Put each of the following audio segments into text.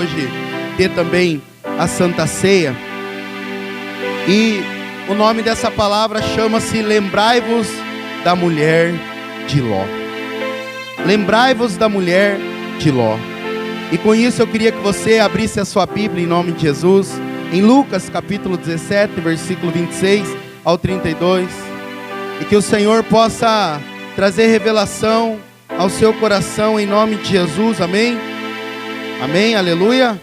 hoje ter também a Santa Ceia. E o nome dessa palavra chama-se Lembrai-vos da mulher de Ló. Lembrai-vos da mulher de Ló. E com isso eu queria que você abrisse a sua Bíblia em nome de Jesus, em Lucas capítulo 17, versículo 26 ao 32. E que o Senhor possa trazer revelação ao seu coração em nome de Jesus, amém? Amém, aleluia.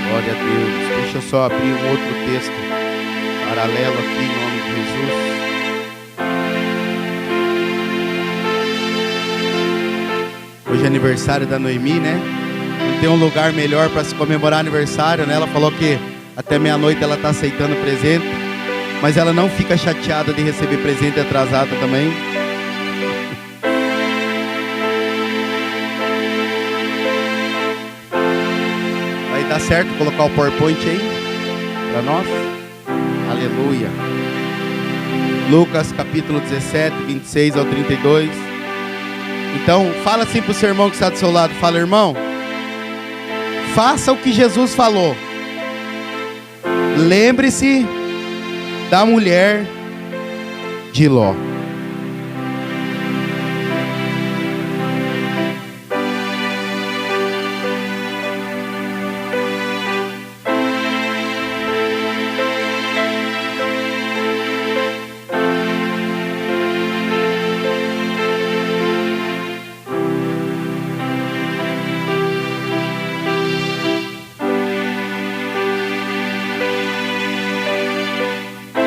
Glória a Deus. Deixa eu só abrir um outro texto paralelo aqui em nome de Jesus. Hoje é aniversário da Noemi, né? Não tem um lugar melhor para se comemorar aniversário, né? Ela falou que até meia-noite ela está aceitando presente, mas ela não fica chateada de receber presente atrasado também. Dá certo colocar o PowerPoint aí para nós? Aleluia. Lucas capítulo 17, 26 ao 32. Então, fala assim para o seu irmão que está do seu lado. Fala, irmão, faça o que Jesus falou. Lembre-se da mulher de Ló.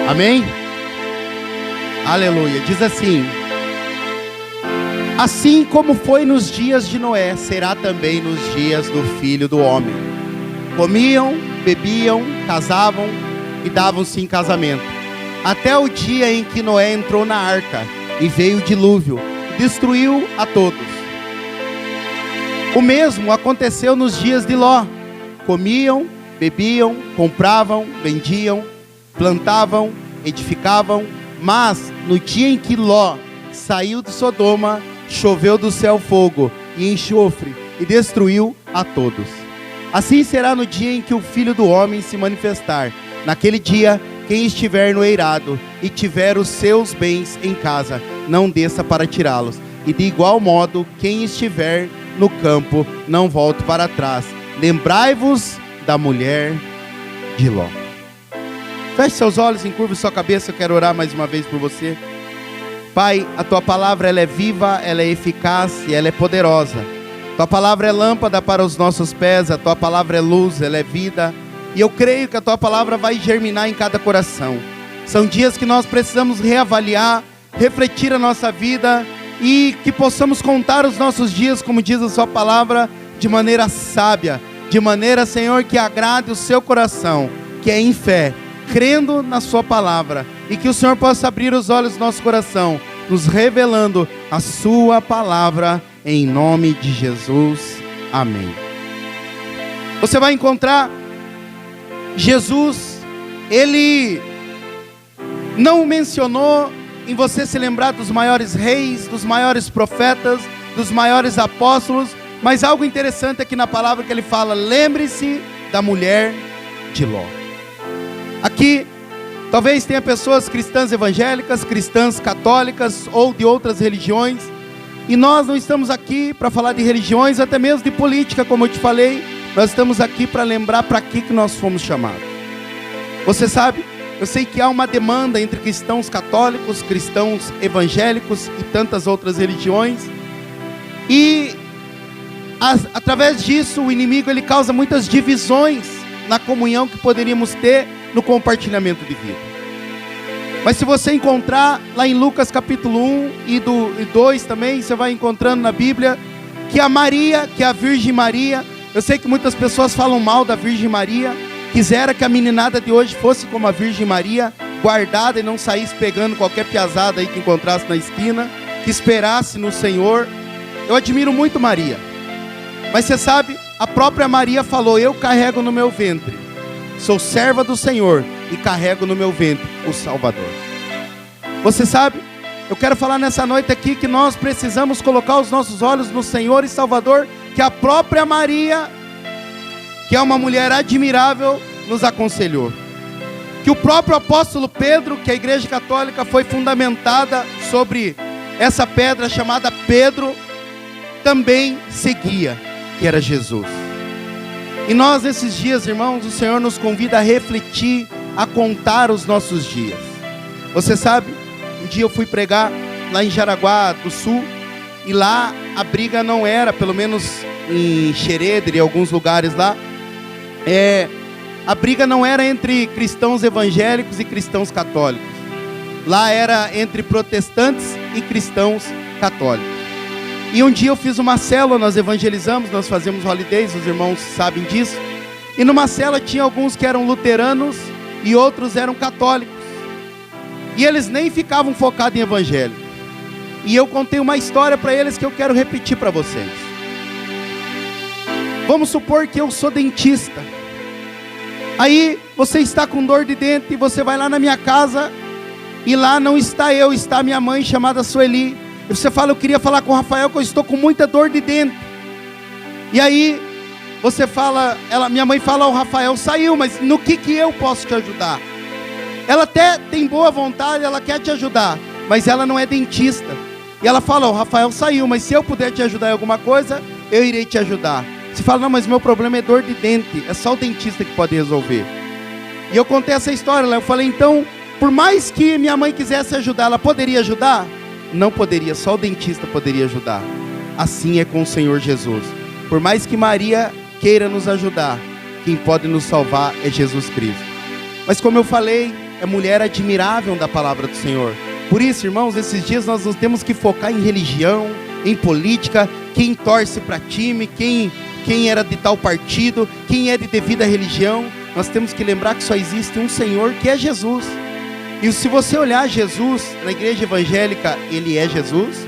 Amém? Aleluia. Diz assim: assim como foi nos dias de Noé, será também nos dias do Filho do Homem. Comiam, bebiam, casavam e davam-se em casamento, até o dia em que Noé entrou na arca e veio o dilúvio e destruiu a todos. O mesmo aconteceu nos dias de Ló. Comiam, bebiam, compravam, vendiam, plantavam, edificavam, mas no dia em que Ló saiu de Sodoma, choveu do céu fogo e enxofre e destruiu a todos. Assim será no dia em que o Filho do Homem se manifestar. Naquele dia, quem estiver no eirado e tiver os seus bens em casa, não desça para tirá-los. E de igual modo, quem estiver no campo, não volte para trás. Lembrai-vos da mulher de Ló. Feche seus olhos, encurve sua cabeça, eu quero orar mais uma vez por você. Pai, a Tua palavra ela é viva, ela é eficaz e ela é poderosa. Tua palavra é lâmpada para os nossos pés, a Tua palavra é luz, ela é vida. E eu creio que a Tua palavra vai germinar em cada coração. São dias que nós precisamos reavaliar, refletir a nossa vida e que possamos contar os nossos dias, como diz a Sua palavra, de maneira sábia, de maneira, Senhor, que agrade o Seu coração, que é em fé, crendo na Sua palavra, e que o Senhor possa abrir os olhos do nosso coração, nos revelando a Sua palavra, em nome de Jesus, amém. Você vai encontrar Jesus, Ele não mencionou em você se lembrar dos maiores reis, dos maiores profetas, dos maiores apóstolos, mas algo interessante aqui na palavra que Ele fala: lembre-se da mulher de Ló. Aqui, talvez tenha pessoas cristãs evangélicas, cristãs católicas ou de outras religiões. E nós não estamos aqui para falar de religiões, até mesmo de política, como eu te falei. Nós estamos aqui para lembrar para que nós fomos chamados. Você sabe, eu sei que há uma demanda entre cristãos católicos, cristãos evangélicos e tantas outras religiões. E através disso o inimigo ele causa muitas divisões na comunhão que poderíamos ter no compartilhamento de vida. Mas se você encontrar lá em Lucas capítulo 1 e 2 também, você vai encontrando na Bíblia que a Maria, que a Virgem Maria, Eu sei que muitas pessoas falam mal da Virgem Maria. Quisera que a meninada de hoje fosse como a Virgem Maria, guardada e não saísse pegando qualquer piazada aí que encontrasse na esquina, que esperasse no Senhor. Eu admiro muito Maria. Mas você sabe, a própria Maria falou: eu carrego no meu ventre, sou serva do Senhor e carrego no meu ventre o Salvador. Você sabe, eu quero falar nessa noite aqui que nós precisamos colocar os nossos olhos no Senhor e Salvador, que a própria Maria, que é uma mulher admirável, nos aconselhou. Que o próprio apóstolo Pedro, que a Igreja Católica foi fundamentada sobre essa pedra chamada Pedro, também seguia, que era Jesus. E nós nesses dias, irmãos, o Senhor nos convida a refletir, a contar os nossos dias. Você sabe, um dia eu fui pregar lá em Jaraguá do Sul, e lá a briga não era, pelo menos em Xereder e alguns lugares lá, a briga não era entre cristãos evangélicos e cristãos católicos. Lá era entre protestantes e cristãos católicos. E um dia eu fiz uma célula, nós evangelizamos, nós fazemos holidays, os irmãos sabem disso. E numa célula tinha alguns que eram luteranos e outros eram católicos. E eles nem ficavam focados em evangelho. E eu contei uma história para eles que eu quero repetir para vocês. Vamos supor que eu sou dentista. Aí você está com dor de dente e você vai lá na minha casa e lá não está eu, está minha mãe chamada Sueli. E você fala: eu queria falar com o Rafael que eu estou com muita dor de dente. E aí você fala, minha mãe fala: o Rafael saiu, mas no que eu posso te ajudar? Ela até tem boa vontade, ela quer te ajudar, mas ela não é dentista. E ela fala: o Rafael saiu, mas se eu puder te ajudar em alguma coisa, eu irei te ajudar. Você fala: não, mas meu problema é dor de dente, é só o dentista que pode resolver. E eu contei essa história lá, eu falei: então, por mais que minha mãe quisesse ajudar, ela poderia ajudar? Não poderia, só o dentista poderia ajudar. Assim é com o Senhor Jesus. Por mais que Maria queira nos ajudar, quem pode nos salvar é Jesus Cristo. Mas como eu falei, é mulher admirável da palavra do Senhor. Por isso, irmãos, esses dias nós não temos que focar em religião, em política, quem torce para time, quem era de tal partido, quem é de devida religião. Nós temos que lembrar que só existe um Senhor, que é Jesus. E se você olhar Jesus na igreja evangélica, ele é Jesus.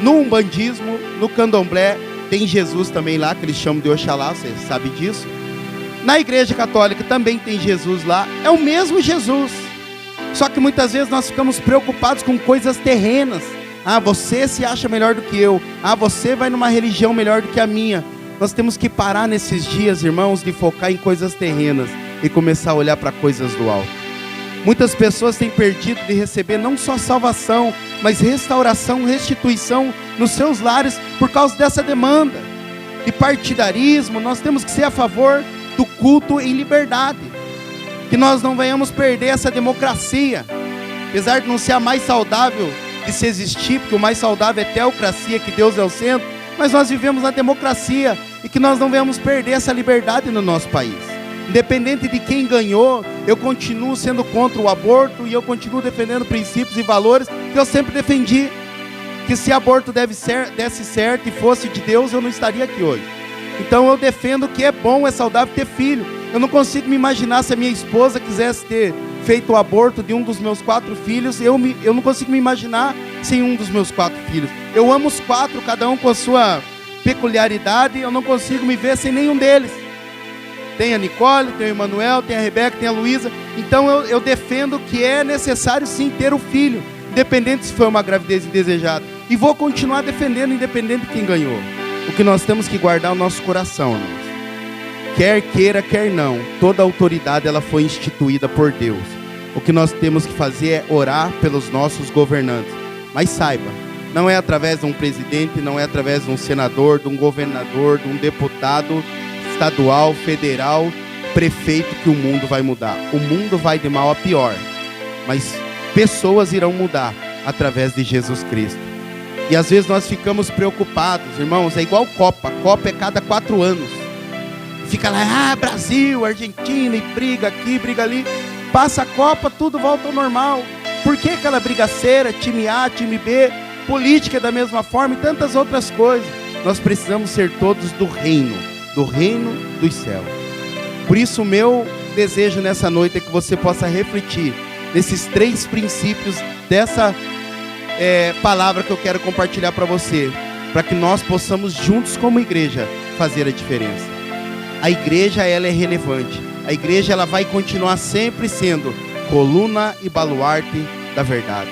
No umbandismo, no candomblé, tem Jesus também lá, que eles chamam de Oxalá, você sabe disso. Na igreja católica também tem Jesus lá, é o mesmo Jesus. Só que muitas vezes nós ficamos preocupados com coisas terrenas. Ah, você se acha melhor do que eu. Ah, você vai numa religião melhor do que a minha. Nós temos que parar nesses dias, irmãos, de focar em coisas terrenas e começar a olhar para coisas do alto. Muitas pessoas têm perdido de receber não só salvação, mas restauração, restituição nos seus lares por causa dessa demanda de partidarismo. Nós temos que ser a favor do culto em liberdade, que nós não venhamos perder essa democracia, apesar de não ser a mais saudável de se existir, porque o mais saudável é a teocracia, que Deus é o centro, mas nós vivemos na democracia e que nós não venhamos perder essa liberdade no nosso país. Independente de quem ganhou, eu continuo sendo contra o aborto e eu continuo defendendo princípios e valores que eu sempre defendi. Que se aborto desse certo e fosse de Deus, eu não estaria aqui hoje. Então eu defendo que é bom, é saudável ter filho. Eu não consigo me imaginar se a minha esposa quisesse ter feito o aborto de um dos meus 4 filhos. Eu não consigo me imaginar sem um dos meus 4 filhos. Eu amo os 4, cada um com a sua peculiaridade. Eu não consigo me ver sem nenhum deles. Tem a Nicole, tem o Emanuel, tem a Rebeca, tem a Luísa. Então eu defendo que é necessário sim ter o filho, independente se foi uma gravidez indesejada. E vou continuar defendendo, independente de quem ganhou. O que nós temos que guardar é o nosso coração, irmãos. Quer queira, quer não, toda autoridade ela foi instituída por Deus. O que nós temos que fazer é orar pelos nossos governantes. Mas saiba, não é através de um presidente, não é através de um senador, de um governador, de um deputado estadual, federal, prefeito que o mundo vai mudar. O mundo vai de mal a pior, mas pessoas irão mudar através de Jesus Cristo. E às vezes nós ficamos preocupados, irmãos, é igual Copa. Copa é cada 4 anos. Fica lá, Brasil, Argentina, e briga aqui, briga ali. Passa a Copa, tudo volta ao normal. Por que aquela brigaceira, time A, time B, política da mesma forma e tantas outras coisas? Nós precisamos ser todos do reino. do reino dos céus. Por isso o meu desejo nessa noite é que você possa refletir nesses 3 princípios dessa palavra que eu quero compartilhar para você, para que nós possamos juntos como igreja fazer a diferença. A igreja, ela é relevante. A igreja, ela vai continuar sempre sendo coluna e baluarte da verdade.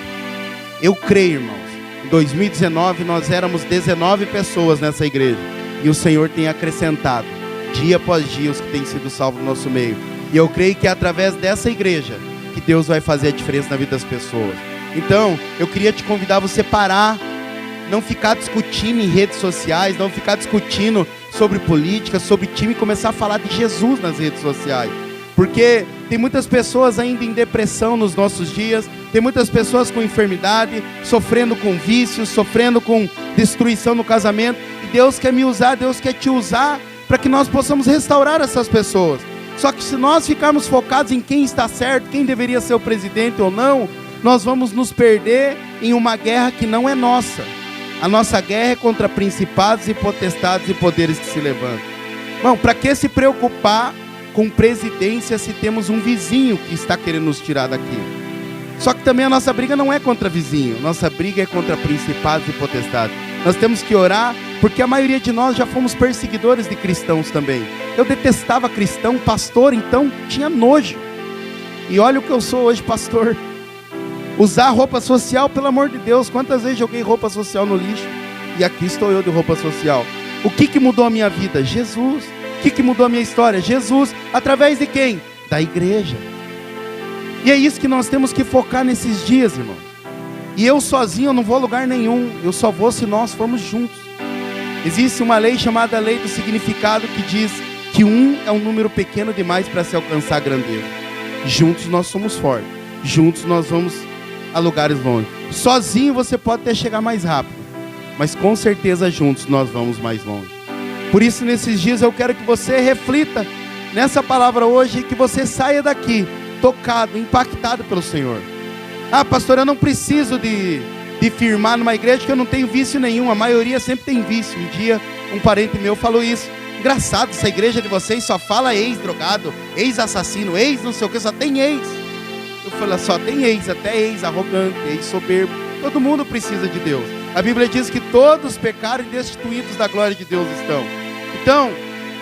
Eu creio, irmãos, em 2019 nós éramos 19 pessoas nessa igreja, e o Senhor tem acrescentado dia após dia os que têm sido salvos no nosso meio. E eu creio que é através dessa igreja que Deus vai fazer a diferença na vida das pessoas. Então, eu queria te convidar a você parar, não ficar discutindo em redes sociais, não ficar discutindo sobre política, sobre time, e começar a falar de Jesus nas redes sociais. Porque tem muitas pessoas ainda em depressão nos nossos dias, tem muitas pessoas com enfermidade, sofrendo com vícios, sofrendo com destruição no casamento. E Deus quer me usar, Deus quer te usar para que nós possamos restaurar essas pessoas. Só que se nós ficarmos focados em quem está certo, quem deveria ser o presidente ou não, nós vamos nos perder em uma guerra que não é nossa. A nossa guerra é contra principados e potestades e poderes que se levantam. Bom, para que se preocupar com presidência se temos um vizinho que está querendo nos tirar daqui? Só que também a nossa briga não é contra vizinho, nossa briga é contra principados e potestades. Nós temos que orar, porque a maioria de nós já fomos perseguidores de cristãos também. Eu detestava cristão, pastor, então tinha nojo. E olha o que eu sou hoje, pastor. Usar roupa social, pelo amor de Deus, quantas vezes joguei roupa social no lixo? E aqui estou eu de roupa social. O que mudou a minha vida? Jesus. O que mudou a minha história? Jesus. Através de quem? Da igreja. E é isso que nós temos que focar nesses dias, irmão. E eu sozinho eu não vou a lugar nenhum. Eu só vou se nós formos juntos. Existe uma lei chamada lei do significado que diz que 1 é um número pequeno demais para se alcançar a grandeza. Juntos nós somos fortes. Juntos nós vamos a lugares longe. Sozinho você pode até chegar mais rápido, mas com certeza juntos nós vamos mais longe. Por isso nesses dias eu quero que você reflita nessa palavra hoje e que você saia daqui tocado, impactado pelo Senhor. Ah, pastor, eu não preciso de firmar numa igreja que eu não tenho vício nenhum. A maioria sempre tem vício. Um dia um parente meu falou isso: engraçado, essa igreja de vocês só fala ex-drogado, ex-assassino, ex não sei o que, só tem ex. Eu falei, só tem ex, até ex-arrogante, ex-soberbo. Todo mundo precisa de Deus. A Bíblia diz que todos pecaram e destituídos da glória de Deus estão. Então,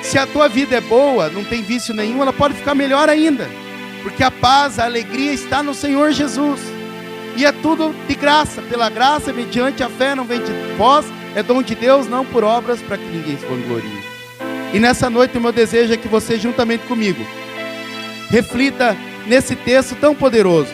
se a tua vida é boa, não tem vício nenhum, ela pode ficar melhor ainda. Porque a paz, a alegria está no Senhor Jesus. E é tudo de graça, pela graça, mediante a fé, não vem de vós, é dom de Deus, não por obras, para que ninguém se vanglorie. E nessa noite o meu desejo é que você, juntamente comigo, reflita nesse texto tão poderoso,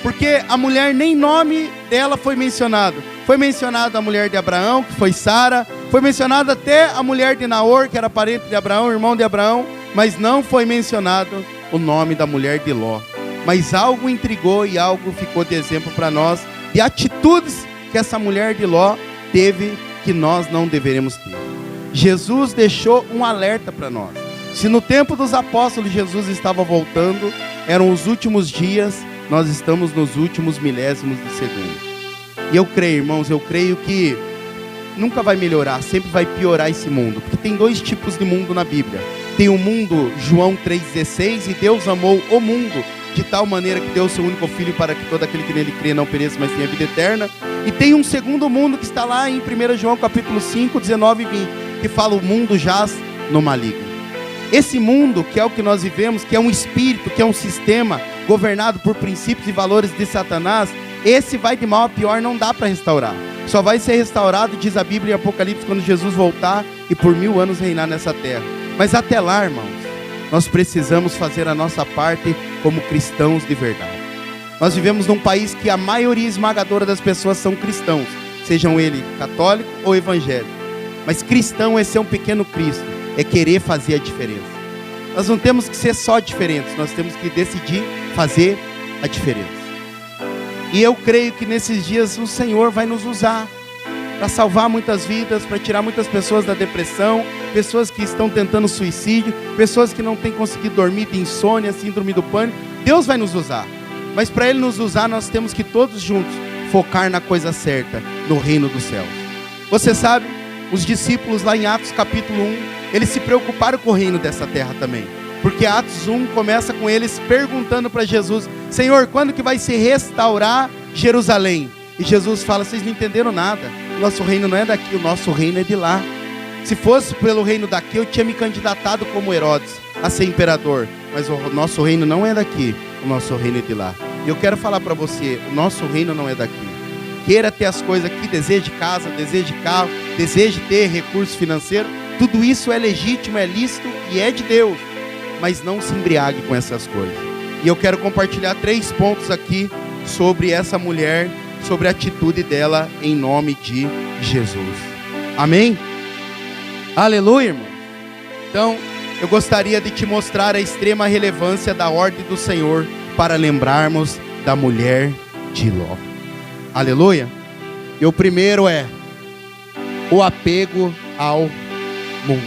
porque a mulher, nem nome dela foi mencionado. Foi mencionada a mulher de Abraão, que foi Sara, foi mencionada até a mulher de Naor, que era parente de Abraão, irmão de Abraão, mas não foi mencionado o nome da mulher de Ló. Mas algo intrigou e algo ficou de exemplo para nós, de atitudes que essa mulher de Ló teve, que nós não deveremos ter. Jesus deixou um alerta para nós. Se no tempo dos apóstolos Jesus estava voltando, eram os últimos dias, nós estamos nos últimos milésimos de segundo. E eu creio, irmãos, eu creio que nunca vai melhorar, sempre vai piorar esse mundo. Porque tem 2 tipos de mundo na Bíblia. Tem o mundo, João 3,16, e Deus amou o mundo de tal maneira que deu o seu único filho para que todo aquele que nele crê não pereça, mas tenha vida eterna. E tem um segundo mundo que está lá em 1 João capítulo 5, 19 e 20, que fala: o mundo jaz no maligno. Esse mundo, que é o que nós vivemos, que é um espírito, que é um sistema governado por princípios e valores de Satanás, esse vai de mal a pior, não dá para restaurar. Só vai ser restaurado, diz a Bíblia em Apocalipse, quando Jesus voltar e por 1000 anos reinar nessa terra. Mas até lá, irmãos, nós precisamos fazer a nossa parte como cristãos de verdade. Nós vivemos num país que a maioria esmagadora das pessoas são cristãos, sejam eles católicos ou evangélicos. Mas cristão é ser um pequeno Cristo, é querer fazer a diferença. Nós não temos que ser só diferentes, nós temos que decidir fazer a diferença. E eu creio que nesses dias o Senhor vai nos usar para salvar muitas vidas, para tirar muitas pessoas da depressão, pessoas que estão tentando suicídio, pessoas que não têm conseguido dormir de insônia, síndrome do pânico. Deus vai nos usar, mas para Ele nos usar, nós temos que todos juntos focar na coisa certa, no reino dos céus. Você sabe, os discípulos lá em Atos capítulo 1, eles se preocuparam com o reino dessa terra também. Porque Atos 1 começa com eles perguntando para Jesus: Senhor, quando que vai se restaurar Jerusalém? E Jesus fala: vocês não entenderam nada. O nosso reino não é daqui, o nosso reino é de lá. Se fosse pelo reino daqui, eu tinha me candidatado como Herodes a ser imperador. Mas o nosso reino não é daqui, o nosso reino é de lá. E eu quero falar para você, o nosso reino não é daqui. Queira ter as coisas aqui, deseje casa, deseje carro, deseje ter recurso financeiro. Tudo isso é legítimo, é lícito e é de Deus. Mas não se embriague com essas coisas. E eu quero compartilhar 3 pontos aqui sobre essa mulher, sobre a atitude dela em nome de Jesus. Amém? Aleluia, irmão. Então, eu gostaria de te mostrar a extrema relevância da ordem do Senhor para lembrarmos da mulher de Ló. Aleluia. E o primeiro é o apego ao mundo.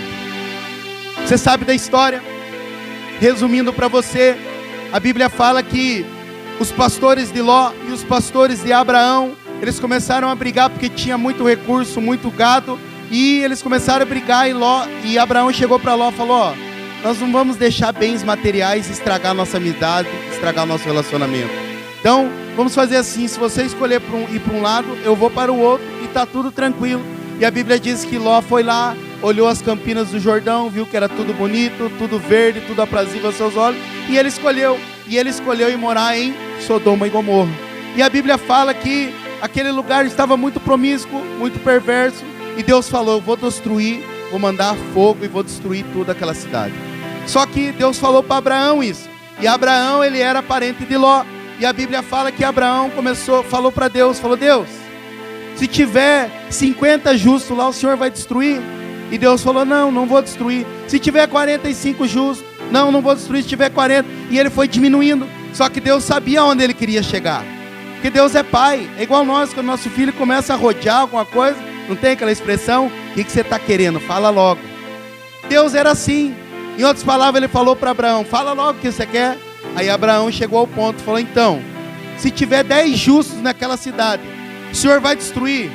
Você sabe da história? Resumindo para você, a Bíblia fala que os pastores de Ló e os pastores de Abraão, eles começaram a brigar porque tinha muito recurso, muito gado, e eles começaram a brigar e Abraão chegou para Ló e falou: ó, nós não vamos deixar bens materiais estragar nossa amizade, estragar o nosso relacionamento. Então, vamos fazer assim, se você escolher ir para um lado, eu vou para o outro e está tudo tranquilo. E a Bíblia diz que Ló foi lá, olhou as campinas do Jordão, viu que era tudo bonito, tudo verde, tudo aprazível aos seus olhos, e ele escolheu ir morar em Sodoma e Gomorra. E a Bíblia fala que aquele lugar estava muito promíscuo, muito perverso, e Deus falou: eu vou destruir, vou mandar fogo e vou destruir toda aquela cidade. Só que Deus falou para Abraão isso, e Abraão, ele era parente de Ló, e a Bíblia fala que Abraão falou para Deus, Deus, se tiver 50 justos lá, o Senhor vai destruir? E Deus falou: não vou destruir. Se tiver 45 justos, não vou destruir. Se tiver 40, e ele foi diminuindo. Só que Deus sabia onde ele queria chegar, porque Deus é pai. É igual nós, quando nosso filho começa a rodear alguma coisa, não tem aquela expressão: o que você está querendo? Fala logo. Deus era assim. Em outras palavras, ele falou para Abraão: fala logo o que você quer. Aí Abraão chegou ao ponto, falou: então, se tiver 10 justos naquela cidade, o Senhor vai destruir?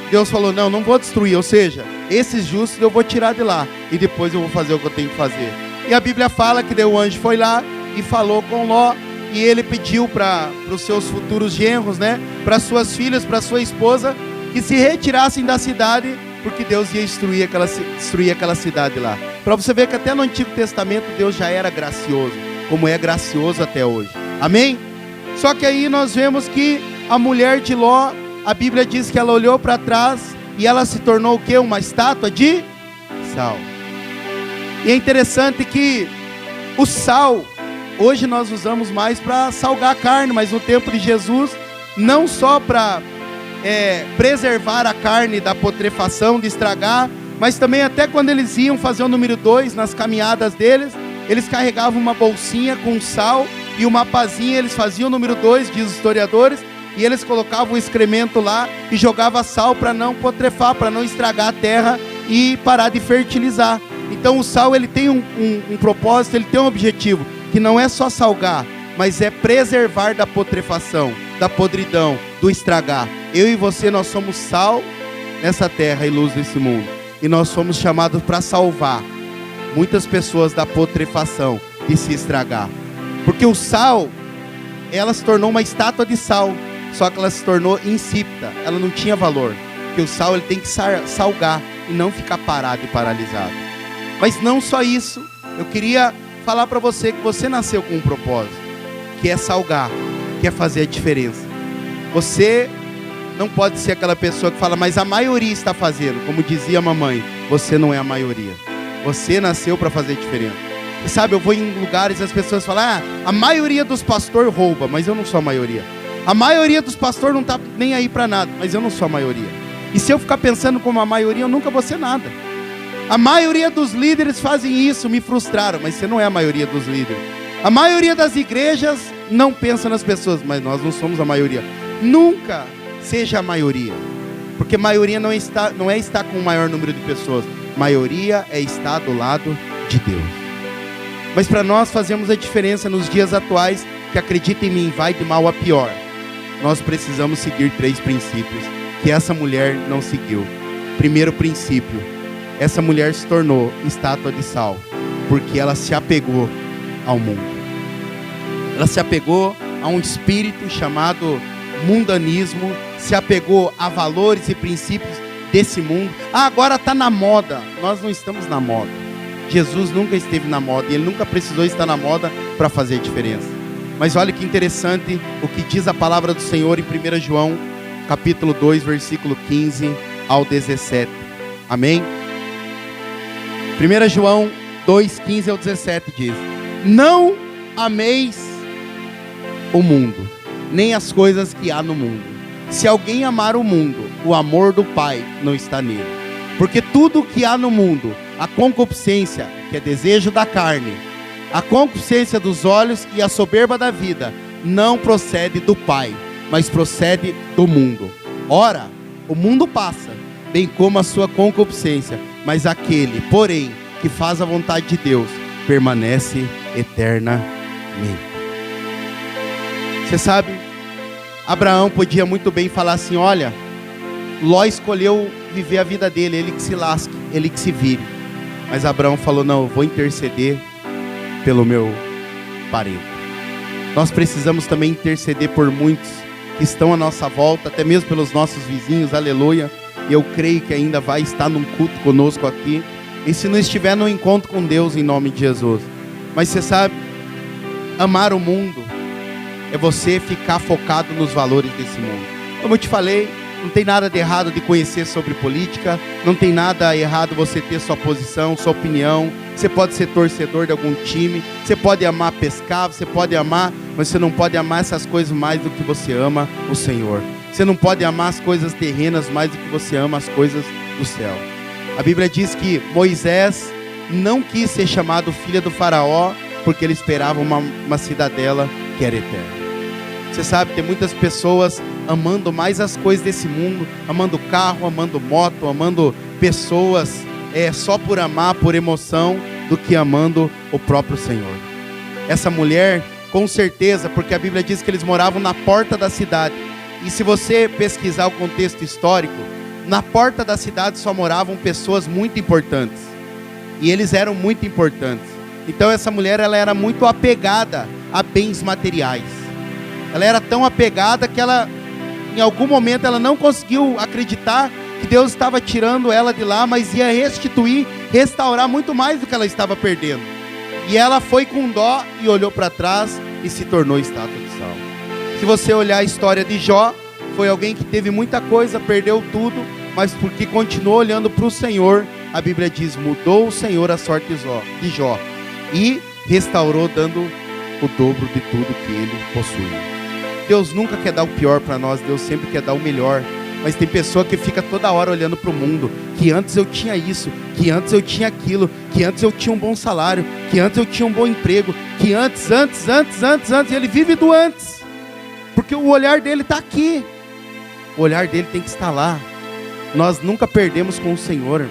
Deus falou: não vou destruir. Ou seja, esses justos eu vou tirar de lá, e depois eu vou fazer o que eu tenho que fazer. E a Bíblia fala que o anjo foi lá e falou com Ló, e ele pediu para os seus futuros genros, para suas filhas, para sua esposa, que se retirassem da cidade, porque Deus ia destruir aquela cidade lá. Para você ver que até no Antigo Testamento Deus já era gracioso, como é gracioso até hoje. Amém? Só que aí nós vemos que a mulher de Ló, a Bíblia diz que ela olhou para trás e ela se tornou o quê? Uma estátua de sal. E é interessante que o sal, hoje nós usamos mais para salgar a carne, mas no tempo de Jesus, não só para preservar a carne da putrefação, de estragar, mas também até quando eles iam fazer o número 2 nas caminhadas deles, eles carregavam uma bolsinha com sal e uma pazinha, eles faziam o número 2, diz os historiadores, e eles colocavam o excremento lá e jogavam sal para não putrefar, para não estragar a terra e parar de fertilizar. Então o sal, ele tem um propósito, ele tem um objetivo, que não é só salgar, mas é preservar da putrefação, da podridão, do estragar. Eu e você, nós somos sal nessa terra e luz desse mundo, e nós somos chamados para salvar muitas pessoas da putrefação, de se estragar. Porque o sal, ela se tornou uma estátua de sal, só que ela se tornou insípida, ela não tinha valor, porque o sal, ele tem que salgar e não ficar parado e paralisado. Mas não só isso, eu queria falar para você que você nasceu com um propósito, que é salgar, que é fazer a diferença. Você não pode ser aquela pessoa que fala: mas a maioria está fazendo. Como dizia a mamãe, você não é a maioria. Você nasceu para fazer diferença. E sabe, eu vou em lugares e as pessoas falam: a maioria dos pastores rouba, mas eu não sou a maioria. A maioria dos pastores não está nem aí para nada, mas eu não sou a maioria. E se eu ficar pensando como a maioria, eu nunca vou ser nada. A maioria dos líderes fazem isso, me frustraram, mas você não é a maioria dos líderes. A maioria das igrejas não pensa nas pessoas, mas nós não somos a maioria. Nunca seja a maioria, porque maioria não é estar com o maior número de pessoas. Maioria é estar do lado de Deus. Mas para nós fazermos a diferença nos dias atuais, que acredita em mim, vai de mal a pior, nós precisamos seguir 3 princípios que essa mulher não seguiu. Primeiro princípio: essa mulher se tornou estátua de sal, porque ela se apegou ao mundo. Ela se apegou a um espírito chamado mundanismo, se apegou a valores e princípios desse mundo. Agora está na moda. Nós não estamos na moda. Jesus nunca esteve na moda e Ele nunca precisou estar na moda para fazer diferença. Mas olha que interessante o que diz a palavra do Senhor em 1 João, capítulo 2, versículo 15 ao 17. Amém? 1 João 2, 15 ao 17 diz: não ameis o mundo, nem as coisas que há no mundo. Se alguém amar o mundo, o amor do Pai não está nele. Porque tudo o que há no mundo, a concupiscência, que é desejo da carne, a concupiscência dos olhos e a soberba da vida, não procede do Pai, mas procede do mundo. Ora, o mundo passa, bem como a sua concupiscência, mas aquele, porém, que faz a vontade de Deus, permanece eternamente. Você sabe, Abraão podia muito bem falar assim: olha, Ló escolheu viver a vida dele, ele que se lasque, ele que se vire. Mas Abraão falou: não, eu vou interceder pelo meu parente. Nós precisamos também interceder por muitos que estão à nossa volta, até mesmo pelos nossos vizinhos, aleluia. E eu creio que ainda vai estar num culto conosco aqui. E se não estiver no encontro com Deus, em nome de Jesus. Mas você sabe, amar o mundo é você ficar focado nos valores desse mundo. Como eu te falei, não tem nada de errado de conhecer sobre política, não tem nada errado você ter sua posição, sua opinião. Você pode ser torcedor de algum time, você pode amar pescar, você pode amar, mas você não pode amar essas coisas mais do que você ama o Senhor. Você não pode amar as coisas terrenas mais do que você ama as coisas do céu. A Bíblia diz que Moisés não quis ser chamado filho do faraó, porque ele esperava uma cidadela que era eterna. Você sabe, tem muitas pessoas amando mais as coisas desse mundo, amando carro, amando moto, amando pessoas, só por amar, por emoção, do que amando o próprio Senhor. Essa mulher, com certeza, porque a Bíblia diz que eles moravam na porta da cidade. E se você pesquisar o contexto histórico, na porta da cidade só moravam pessoas muito importantes. E eles eram muito importantes. Então essa mulher, ela era muito apegada a bens materiais. Ela era tão apegada que ela, em algum momento, ela não conseguiu acreditar que Deus estava tirando ela de lá, mas ia restituir, restaurar muito mais do que ela estava perdendo. E ela foi com dó e olhou para trás e se tornou estátua de sal. Se você olhar a história de Jó, foi alguém que teve muita coisa, perdeu tudo, mas porque continuou olhando para o Senhor, a Bíblia diz: mudou o Senhor a sorte de Jó e restaurou, dando o dobro de tudo que ele possuía. Deus nunca quer dar o pior para nós, Deus sempre quer dar o melhor. Mas tem pessoa que fica toda hora olhando para o mundo, que antes eu tinha isso, que antes eu tinha aquilo, que antes eu tinha um bom salário, que antes eu tinha um bom emprego, que antes, e ele vive do antes, porque o olhar dele está aqui, o olhar dele tem que estar lá. Nós nunca perdemos com o Senhor.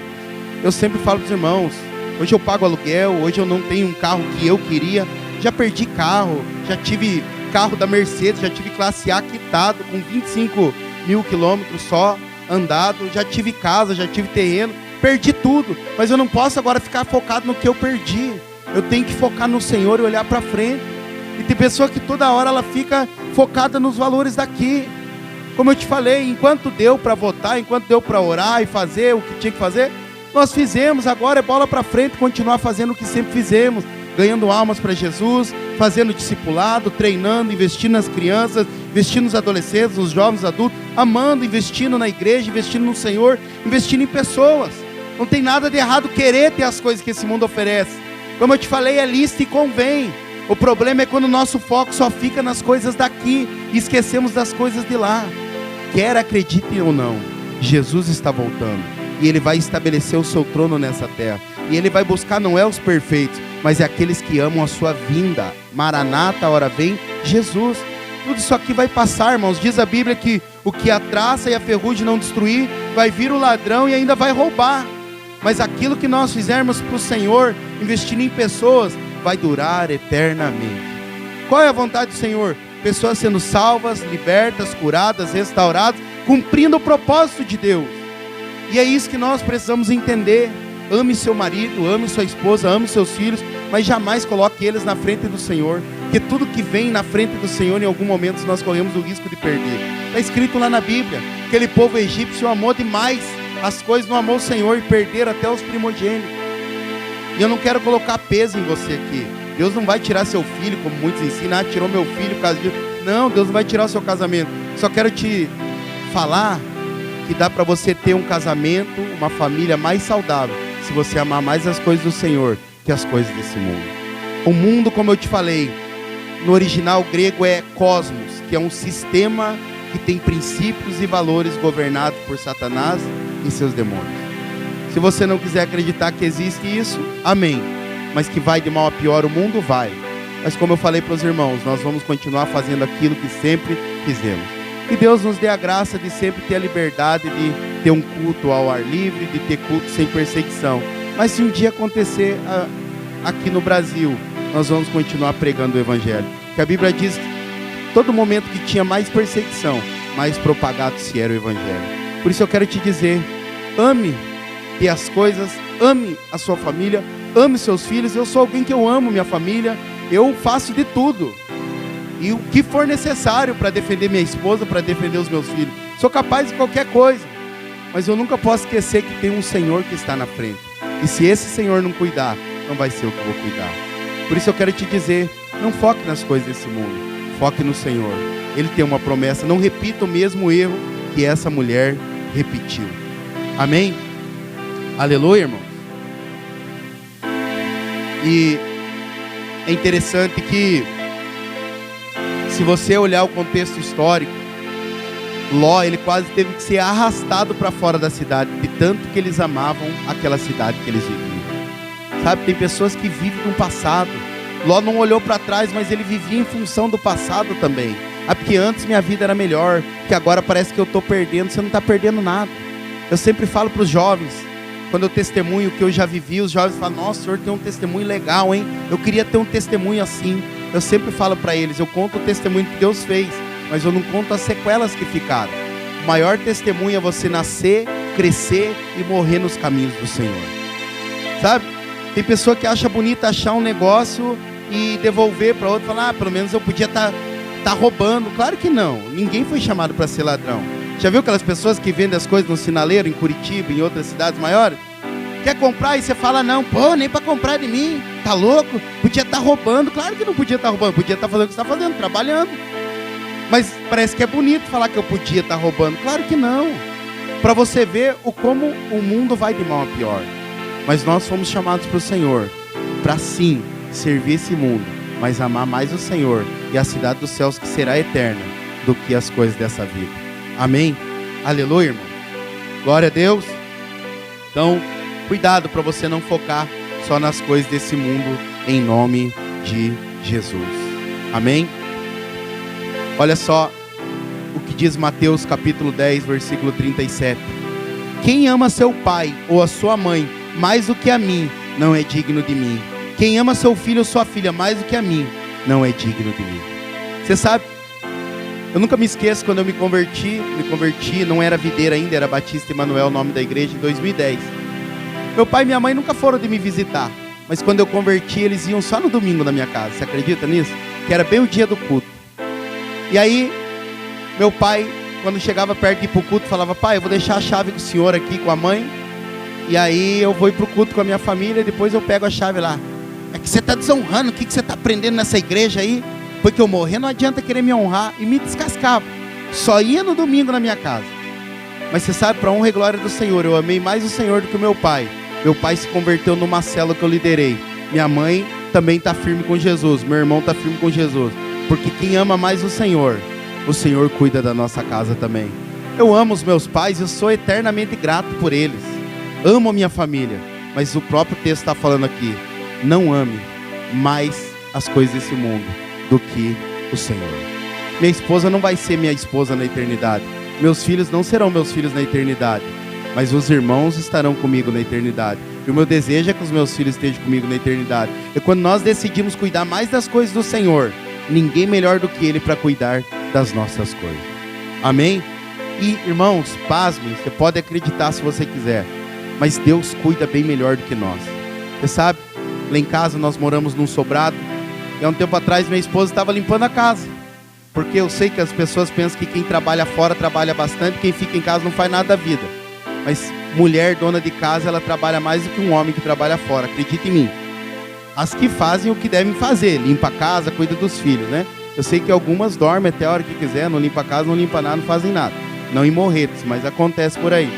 Eu sempre falo para os irmãos, hoje eu pago aluguel, hoje eu não tenho um carro que eu queria, já perdi carro, já tive carro da Mercedes, já tive classe A quitado com 25 mil quilômetros só andado, já tive casa, já tive terreno, perdi tudo, mas eu não posso agora ficar focado no que eu perdi. Eu tenho que focar no Senhor e olhar para frente. E tem pessoa que toda hora ela fica focada nos valores daqui. Como eu te falei, enquanto deu para votar, enquanto deu para orar e fazer o que tinha que fazer, nós fizemos. Agora é bola para frente, continuar fazendo o que sempre fizemos, ganhando almas para Jesus, fazendo discipulado, treinando, investindo nas crianças, investindo nos adolescentes, nos jovens, adultos, amando, investindo na igreja, investindo no Senhor, investindo em pessoas. Não tem nada de errado querer ter as coisas que esse mundo oferece. Como eu te falei, é lícito e convém. O problema é quando o nosso foco só fica nas coisas daqui e esquecemos das coisas de lá. Quer acreditem ou não, Jesus está voltando e Ele vai estabelecer o seu trono nessa terra. E Ele vai buscar não é os perfeitos, mas é aqueles que amam a sua vinda. Maranata, a hora vem Jesus. Tudo isso aqui vai passar, irmãos. Diz a Bíblia que o que a traça e a ferrugem não destruir, vai vir o ladrão e ainda vai roubar. Mas aquilo que nós fizermos para o Senhor, investindo em pessoas, vai durar eternamente. Qual é a vontade do Senhor? Pessoas sendo salvas, libertas, curadas, restauradas, cumprindo o propósito de Deus. E é isso que nós precisamos entender. ame seu marido, ame sua esposa, ame seus filhos, mas jamais coloque eles na frente do Senhor, porque tudo que vem na frente do Senhor, em algum momento nós corremos o risco de perder. Está escrito lá na Bíblia, aquele povo egípcio amou demais as coisas, não amou o Senhor e perderam até os primogênitos. E eu não quero colocar peso em você aqui. Deus não vai tirar seu filho, como muitos ensinam, tirou meu filho por causa disso. Não, Deus não vai tirar o seu casamento. Só quero te falar que dá para você ter um casamento, uma família mais saudável, se você amar mais as coisas do Senhor que as coisas desse mundo. O mundo, como eu te falei, no original grego é cosmos, que é um sistema que tem princípios e valores governados por Satanás e seus demônios. Se você não quiser acreditar que existe isso, amém. Mas que vai de mal a pior, o mundo vai. Mas como eu falei para os irmãos, nós vamos continuar fazendo aquilo que sempre fizemos. Que Deus nos dê a graça de sempre ter a liberdade de ter um culto ao ar livre, de ter culto sem perseguição. Mas se um dia acontecer aqui no Brasil, nós vamos continuar pregando o Evangelho. Porque a Bíblia diz que todo momento que tinha mais perseguição, mais propagado se era o Evangelho. Por isso eu quero te dizer, ame ter as coisas, ame a sua família, ame seus filhos. Eu sou alguém que eu amo minha família, eu faço de tudo. E o que for necessário para defender minha esposa, para defender os meus filhos. Sou capaz de qualquer coisa. Mas eu nunca posso esquecer que tem um Senhor que está na frente. E se esse Senhor não cuidar, não vai ser eu que vou cuidar. Por isso eu quero te dizer, não foque nas coisas desse mundo. Foque no Senhor. Ele tem uma promessa. Não repita o mesmo erro que essa mulher repetiu. Amém? Aleluia, irmão. E é interessante que, se você olhar o contexto histórico, Ló, ele quase teve que ser arrastado para fora da cidade, de tanto que eles amavam aquela cidade que eles viviam. Sabe, tem pessoas que vivem no passado. Ló não olhou para trás, mas ele vivia em função do passado também. Porque antes minha vida era melhor, que agora parece que eu estou perdendo. Você não está perdendo nada. Eu sempre falo para os jovens, quando eu testemunho o que eu já vivi, os jovens falam, nossa, o senhor tem um testemunho legal, hein? Eu queria ter um testemunho assim. Eu sempre falo para eles, eu conto o testemunho que Deus fez, mas eu não conto as sequelas que ficaram. O maior testemunho é você nascer, crescer e morrer nos caminhos do Senhor. Sabe? Tem pessoa que acha bonito achar um negócio e devolver para outro, falar, pelo menos eu podia estar roubando. Claro que não, ninguém foi chamado para ser ladrão. Já viu aquelas pessoas que vendem as coisas no sinaleiro, em Curitiba, em outras cidades maiores? Quer comprar e você fala, não, pô, nem para comprar de mim, tá louco? Podia estar roubando. Claro que não podia estar roubando, podia estar fazendo o que você está fazendo, trabalhando. Mas parece que é bonito falar que eu podia estar roubando. Claro que não. Para você ver como o mundo vai de mal a pior. Mas nós fomos chamados para o Senhor, para sim, servir esse mundo, mas amar mais o Senhor e a cidade dos céus que será eterna, do que as coisas dessa vida. Amém? Aleluia, irmão. Glória a Deus. Então, cuidado para você não focar só nas coisas desse mundo, em nome de Jesus. Amém? Olha só o que diz Mateus capítulo 10, versículo 37. Quem ama seu pai ou a sua mãe mais do que a mim, não é digno de mim. Quem ama seu filho ou sua filha mais do que a mim, não é digno de mim. Você sabe, eu nunca me esqueço quando eu me converti, não era Videira ainda, era Batista Emanuel, o nome da igreja, em 2010. Meu pai e minha mãe nunca foram de me visitar, mas quando eu converti, eles iam só no domingo na minha casa. Você acredita nisso? Que era bem o dia do culto. E aí, meu pai, quando chegava perto de ir para o culto, falava, pai, eu vou deixar a chave do senhor aqui com a mãe, e aí eu vou ir para o culto com a minha família, e depois eu pego a chave lá. É que você está desonrando, o que você está aprendendo nessa igreja aí? Porque eu morrer não adianta querer me honrar, e me descascava. Só ia no domingo na minha casa. Mas você sabe, para honra e glória do Senhor, eu amei mais o Senhor do que o meu pai. Meu pai se converteu numa célula que eu liderei. Minha mãe também está firme com Jesus, meu irmão está firme com Jesus. Porque quem ama mais o Senhor cuida da nossa casa também. Eu amo os meus pais e eu sou eternamente grato por eles. Amo a minha família. Mas o próprio texto está falando aqui, não ame mais as coisas desse mundo do que o Senhor. Minha esposa não vai ser minha esposa na eternidade. Meus filhos não serão meus filhos na eternidade. Mas os irmãos estarão comigo na eternidade. E o meu desejo é que os meus filhos estejam comigo na eternidade. E quando nós decidimos cuidar mais das coisas do Senhor, ninguém melhor do que Ele para cuidar das nossas coisas. Amém? E, irmãos, pasmem, você pode acreditar se você quiser. mas Deus cuida bem melhor do que nós. Você sabe, lá em casa nós moramos num sobrado, e há um tempo atrás minha esposa estava limpando a casa, porque eu sei que as pessoas pensam que quem trabalha fora trabalha bastante, quem fica em casa não faz nada da vida. Mas mulher dona de casa, ela trabalha mais do que um homem que trabalha fora, acredita em mim. As que fazem o que devem fazer, limpa a casa, cuida dos filhos, né? Eu sei que algumas dormem até a hora que quiser, não limpa a casa, não limpa nada, não fazem nada. Não em morretes, mas acontece por aí.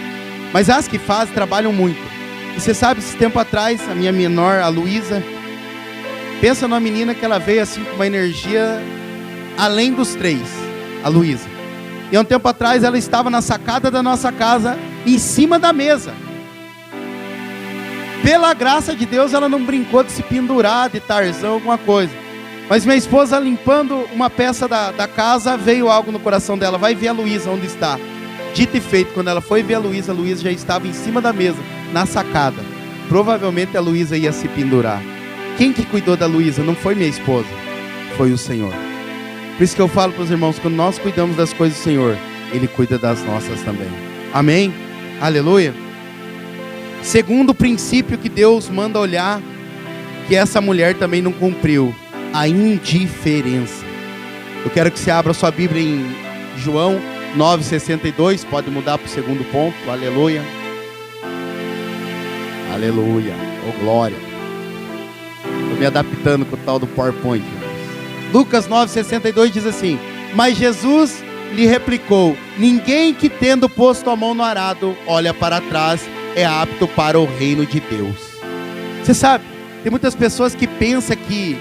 Mas as que fazem, trabalham muito. E você sabe, esse tempo atrás, a minha menor, a Luísa, pensa numa menina que ela veio assim com uma energia além dos três, a Luísa. E há um tempo atrás ela estava na sacada da nossa casa, em cima da mesa. Pela graça de Deus, ela não brincou de se pendurar, de Tarzão, alguma coisa. Mas minha esposa, limpando uma peça da casa, veio algo no coração dela. Vai ver a Luísa onde está. Dito e feito, quando ela foi ver a Luísa já estava em cima da mesa, na sacada. Provavelmente a Luísa ia se pendurar. Quem que cuidou da Luísa? Não foi minha esposa, foi o Senhor. Por isso que eu falo para os irmãos, quando nós cuidamos das coisas do Senhor, Ele cuida das nossas também. Amém? Aleluia. Segundo princípio que Deus manda olhar, que essa mulher também não cumpriu, a indiferença. Eu quero que você abra sua Bíblia em João 9,62, pode mudar para o segundo ponto, aleluia. Aleluia, oh glória. Estou me adaptando com o tal do PowerPoint. Lucas 9,62 diz assim: mas Jesus lhe replicou: ninguém que tendo posto a mão no arado olha para trás é apto para o reino de Deus. Você sabe, tem muitas pessoas que pensam que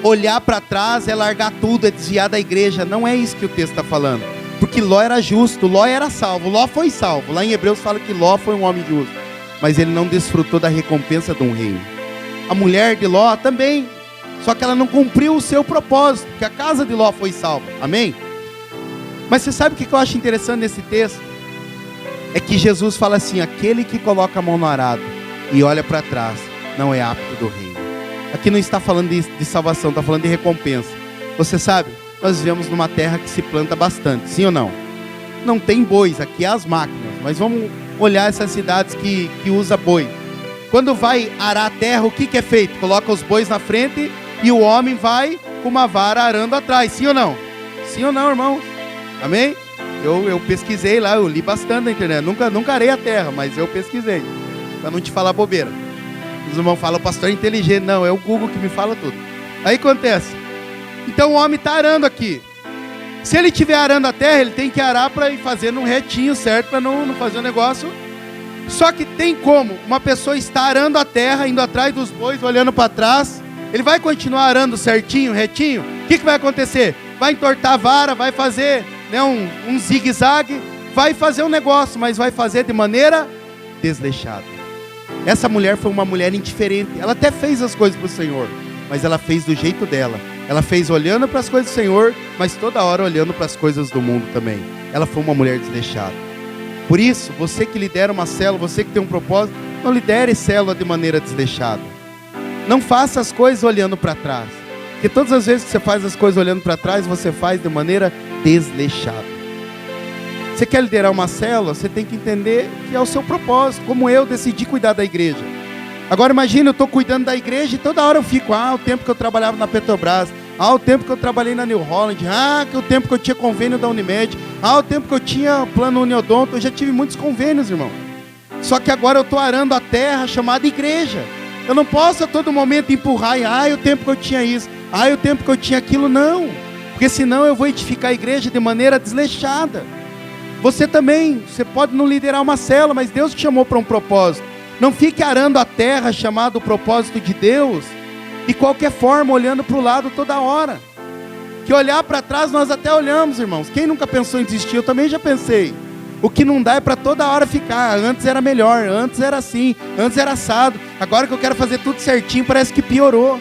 olhar para trás é largar tudo, é desviar da igreja. Não é isso que o texto está falando, porque Ló era justo, Ló era salvo, Ló foi salvo. Lá em Hebreus fala que Ló foi um homem justo, mas ele não desfrutou da recompensa de um reino. A mulher de Ló também, só que ela não cumpriu o seu propósito, porque a casa de Ló foi salva, amém? Mas você sabe o que eu acho interessante nesse texto? É que Jesus fala assim: aquele que coloca a mão no arado e olha para trás, não é apto do reino. Aqui não está falando de salvação, está falando de recompensa. Você sabe, nós vivemos numa terra que se planta bastante, sim ou não? Não tem bois, aqui há as máquinas, mas vamos olhar essas cidades que usa boi. Quando vai arar a terra, o que é feito? Coloca os bois na frente e o homem vai com uma vara arando atrás, sim ou não? Sim ou não, irmãos? Amém? Eu pesquisei lá, eu li bastante na internet. Nunca arei a terra, mas eu pesquisei, para não te falar bobeira. Os irmãos falam, o pastor é inteligente. Não, é o Google que me fala tudo. Aí acontece. Então o homem está arando aqui. Se ele estiver arando a terra, ele tem que arar para ir fazendo um retinho, certo? Para não fazer um negócio. Só que tem como uma pessoa estar arando a terra, indo atrás dos bois, olhando para trás. Ele vai continuar arando certinho, retinho? O que vai acontecer? Vai entortar a vara, vai fazer, né, um zigue-zague, vai fazer um negócio, mas vai fazer de maneira desleixada. Essa mulher foi uma mulher indiferente. Ela até fez as coisas para o Senhor, mas ela fez do jeito dela. Ela fez olhando para as coisas do Senhor, mas toda hora olhando para as coisas do mundo também. Ela foi uma mulher desleixada. Por isso, você que lidera uma célula, você que tem um propósito, não lidere célula de maneira desleixada. Não faça as coisas olhando para trás, porque todas as vezes que você faz as coisas olhando para trás, você faz de maneira desleixada. Você quer liderar uma célula, você tem que entender que é o seu propósito. Como eu decidi cuidar da igreja. Agora imagina, eu estou cuidando da igreja e toda hora eu fico, o tempo que eu trabalhava na Petrobras, o tempo que eu trabalhei na New Holland, que o tempo que eu tinha convênio da Unimed, o tempo que eu tinha plano Uniodonto. Eu já tive muitos convênios, irmão. Só que agora eu estou arando a terra chamada igreja. Eu não posso a todo momento empurrar o tempo que eu tinha isso, o tempo que eu tinha aquilo, não. Porque senão eu vou edificar a igreja de maneira desleixada. Você também, você pode não liderar uma célula, mas Deus te chamou para um propósito. Não fique arando a terra chamado propósito de Deus, de qualquer forma, olhando para o lado toda hora. Que olhar para trás nós até olhamos, irmãos. Quem nunca pensou em desistir? Eu também já pensei. O que não dá é para toda hora ficar. Antes era melhor, antes era assim, antes era assado. Agora que eu quero fazer tudo certinho, parece que piorou.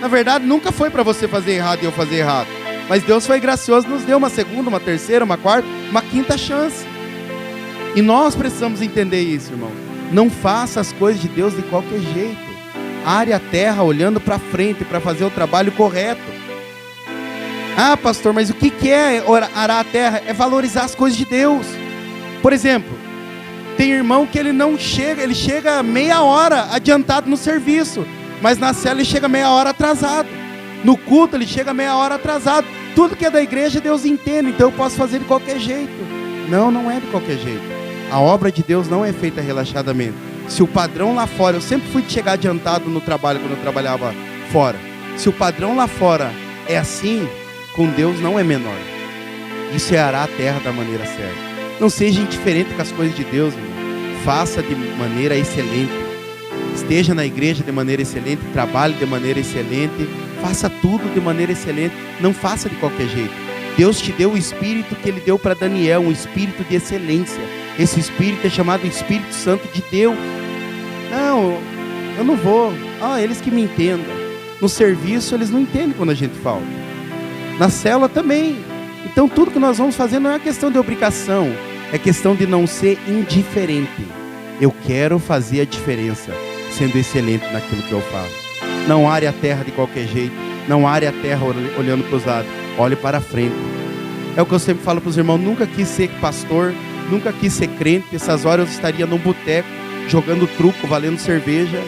Na verdade, nunca foi para você fazer errado e eu fazer errado. Mas Deus foi gracioso, nos deu uma segunda, uma terceira, uma quarta, uma quinta chance. E nós precisamos entender isso, irmão. Não faça as coisas de Deus de qualquer jeito. Are a terra olhando para frente para fazer o trabalho correto. Pastor, mas o que é arar a terra? É valorizar as coisas de Deus. Por exemplo, Tem irmão que ele não chega, ele chega meia hora adiantado no serviço, mas na célula ele chega meia hora atrasado. No culto ele chega meia hora atrasado. Tudo que é da igreja Deus entende, então eu posso fazer de qualquer jeito. Não, não é de qualquer jeito. A obra de Deus não é feita relaxadamente. Se o padrão lá fora, eu sempre fui de chegar adiantado no trabalho quando eu trabalhava fora. Se o padrão lá fora é assim, com Deus não é menor. Isso é arar a terra da maneira certa. Não seja indiferente com as coisas de Deus, irmão. Faça de maneira excelente. Esteja na igreja de maneira excelente, trabalhe de maneira excelente, faça tudo de maneira excelente. Não faça de qualquer jeito. Deus te deu o espírito que Ele deu para Daniel, um espírito de excelência. Esse espírito é chamado Espírito Santo de Deus. Não, eu não vou. Eles que me entendam. No serviço eles não entendem quando a gente falta. Na célula também. Então tudo que nós vamos fazer não é questão de obrigação, é questão de não ser indiferente. Eu quero fazer a diferença, sendo excelente naquilo que eu faço. Não are a terra de qualquer jeito, não are a terra olhando para os lados, olhe para a frente. É o que eu sempre falo para os irmãos, nunca quis ser pastor, nunca quis ser crente. Essas horas eu estaria num boteco, jogando truco, valendo cerveja.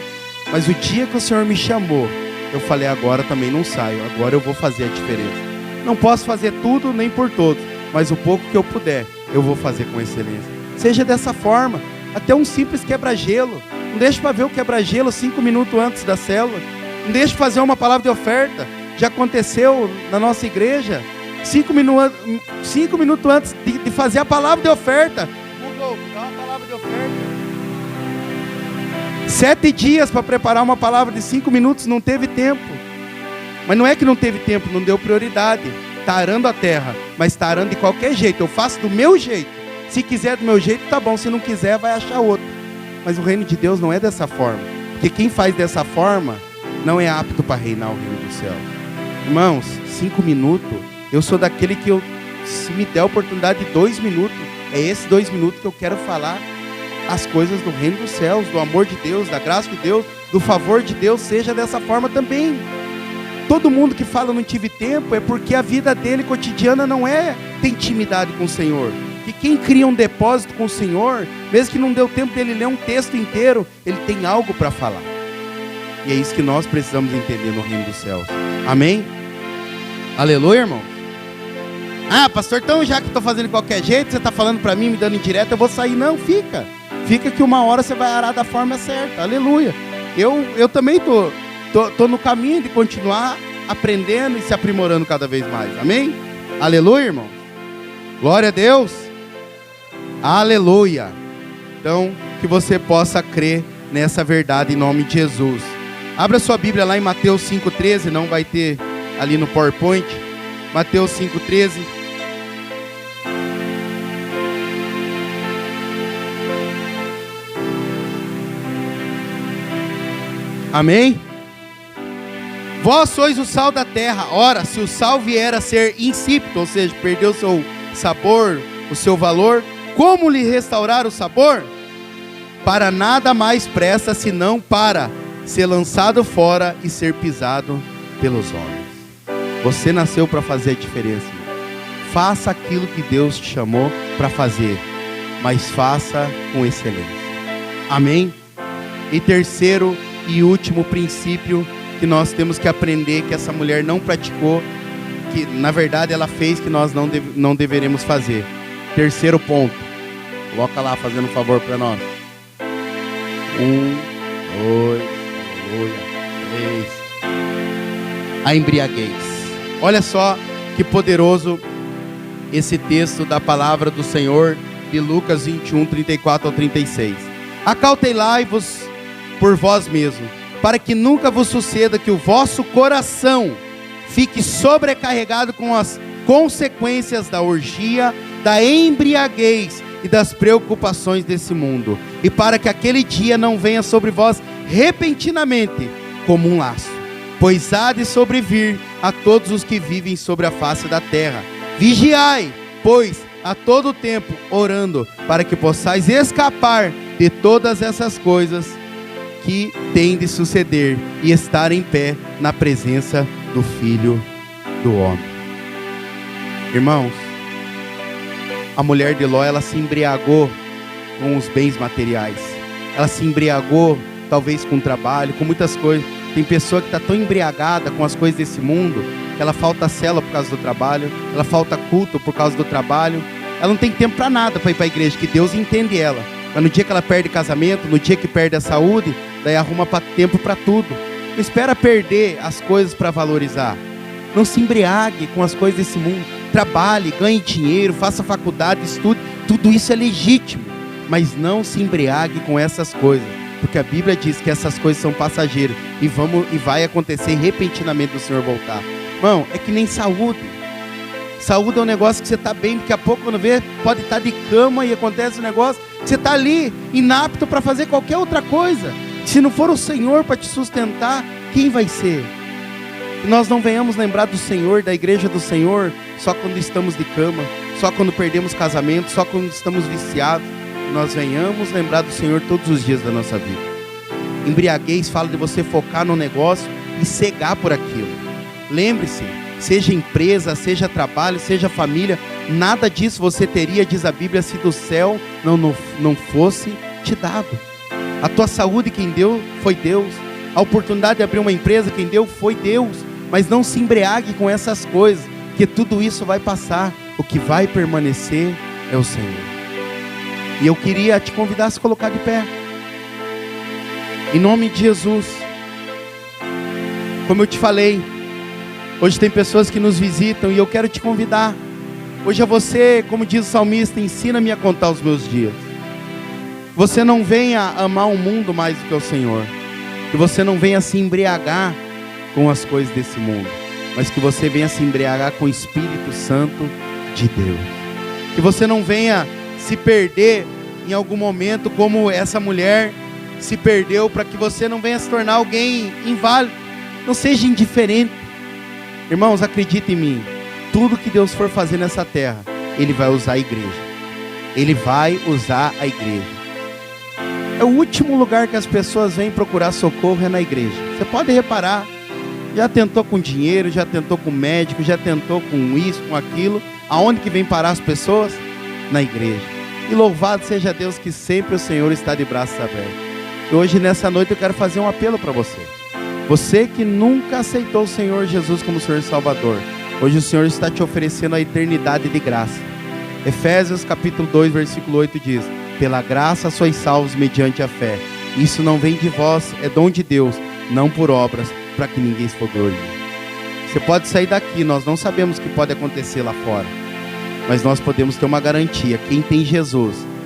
Mas o dia que o Senhor me chamou, eu falei, agora também não saio, agora eu vou fazer a diferença. Não posso fazer tudo nem por todos, mas o pouco que eu puder, eu vou fazer com excelência. Seja dessa forma, até um simples quebra-gelo. Não deixe para ver o quebra-gelo 5 minutos antes da célula. Não deixe fazer uma palavra de oferta. Já aconteceu na nossa igreja. 5 minutos antes de fazer a palavra de oferta. Google, dá uma palavra de oferta. 7 dias para preparar uma palavra de 5 minutos, não teve tempo. Mas não é que não teve tempo, não deu prioridade. Está arando a terra, mas está arando de qualquer jeito. Eu faço do meu jeito. Se quiser do meu jeito, tá bom. Se não quiser, vai achar outro. Mas o reino de Deus não é dessa forma. Porque quem faz dessa forma não é apto para reinar o reino do céu. Irmãos, 5 minutos, eu sou daquele que se me der a oportunidade de 2 minutos, é esses 2 minutos que eu quero falar as coisas do reino dos céus, do amor de Deus, da graça de Deus, do favor de Deus, seja dessa forma também. Todo mundo que fala não tive tempo é porque a vida dele cotidiana não tem intimidade com o Senhor. E quem cria um depósito com o Senhor, mesmo que não deu tempo dele ler um texto inteiro, ele tem algo para falar. E é isso que nós precisamos entender no reino dos céus. Amém? Aleluia, irmão? Pastor, então já que estou fazendo de qualquer jeito, você está falando para mim, me dando indireta, eu vou sair. Não, fica. Fica que uma hora você vai arar da forma certa. Aleluia. Eu também estou no caminho de continuar aprendendo e se aprimorando cada vez mais. Amém? Aleluia, irmão? Glória a Deus. Aleluia. Então, que você possa crer nessa verdade em nome de Jesus. Abra sua Bíblia lá em Mateus 5,13, não vai ter ali no PowerPoint. Mateus 5,13. Amém? Vós sois o sal da terra. Ora, se o sal vier a ser insípido, ou seja, perdeu o seu sabor, o seu valor, como lhe restaurar o sabor? Para nada mais presta, senão para ser lançado fora e ser pisado pelos homens. Você nasceu para fazer a diferença. Faça aquilo que Deus te chamou para fazer, mas faça com excelência. Amém? E terceiro e último princípio que nós temos que aprender, que essa mulher não praticou, que na verdade ela fez, que nós não deveremos fazer. Terceiro ponto. Coloca lá, fazendo um favor para nós. 1, 2, aleluia, 3. A embriaguez. Olha só que poderoso esse texto da palavra do Senhor de Lucas 21, 34 ao 36. Acautelai-vos por vós mesmos, para que nunca vos suceda que o vosso coração fique sobrecarregado com as consequências da orgia, da embriaguez e das preocupações desse mundo, e para que aquele dia não venha sobre vós repentinamente como um laço, pois há de sobrevir a todos os que vivem sobre a face da terra. Vigiai, pois, a todo tempo, orando, para que possais escapar de todas essas coisas que têm de suceder e estar em pé na presença do Filho do Homem. Irmãos, a mulher de Ló, ela se embriagou com os bens materiais. Ela se embriagou, talvez com o trabalho, com muitas coisas. Tem pessoa que está tão embriagada com as coisas desse mundo, que ela falta célula por causa do trabalho, ela falta culto por causa do trabalho. Ela não tem tempo para nada para ir para a igreja, que Deus entende ela. Mas no dia que ela perde casamento, no dia que perde a saúde, daí arruma tempo para tudo. Não espera perder as coisas para valorizar. Não se embriague com as coisas desse mundo. Trabalhe, ganhe dinheiro, faça faculdade, estude. Tudo isso é legítimo. Mas não se embriague com essas coisas. Porque a Bíblia diz que essas coisas são passageiras. E vai acontecer repentinamente do Senhor voltar. Irmão, é que nem saúde. Saúde é um negócio que você está bem, daqui a pouco quando vê, pode estar de cama e acontece um negócio, você está ali, inapto para fazer qualquer outra coisa. Se não for o Senhor para te sustentar, quem vai ser? Que nós não venhamos lembrar do Senhor, da igreja do Senhor, só quando estamos de cama, só quando perdemos casamento, só quando estamos viciados. Que nós venhamos lembrar do Senhor todos os dias da nossa vida. Embriaguez fala de você focar no negócio e cegar por aquilo. Lembre-se, seja empresa, seja trabalho, seja família, nada disso você teria, diz a Bíblia, se do céu não fosse te dado. A tua saúde quem deu foi Deus. A oportunidade de abrir uma empresa quem deu foi Deus. Mas não se embriague com essas coisas, que tudo isso vai passar. O que vai permanecer é o Senhor. E eu queria te convidar a se colocar de pé. Em nome de Jesus. Como eu te falei, hoje tem pessoas que nos visitam e eu quero te convidar. Hoje é você, como diz o salmista, ensina-me a contar os meus dias. Você não venha amar o mundo mais do que o Senhor. Que você não venha se embriagar com as coisas desse mundo. Mas que você venha se embriagar com o Espírito Santo de Deus. Que você não venha se perder em algum momento como essa mulher se perdeu, para que você não venha se tornar alguém inválido. Não seja indiferente. Irmãos, acredite em mim. Tudo que Deus for fazer nessa terra, Ele vai usar a igreja. Ele vai usar a igreja. É o último lugar que as pessoas vêm procurar socorro, é na igreja. Você pode reparar. Já tentou com dinheiro, já tentou com médico, já tentou com isso, com aquilo. Aonde que vem parar as pessoas? Na igreja. E louvado seja Deus que sempre o Senhor está de braços abertos. E hoje, nessa noite, eu quero fazer um apelo para você. Você que nunca aceitou o Senhor Jesus como Senhor e Salvador, hoje o Senhor está te oferecendo a eternidade de graça. Efésios capítulo 2, versículo 8 diz: pela graça sois salvos mediante a fé. Isso não vem de vós, é dom de Deus, não por obras, para que ninguém se glorie. Você pode sair daqui, nós não sabemos o que pode acontecer lá fora, mas nós podemos ter uma garantia: quem tem Jesus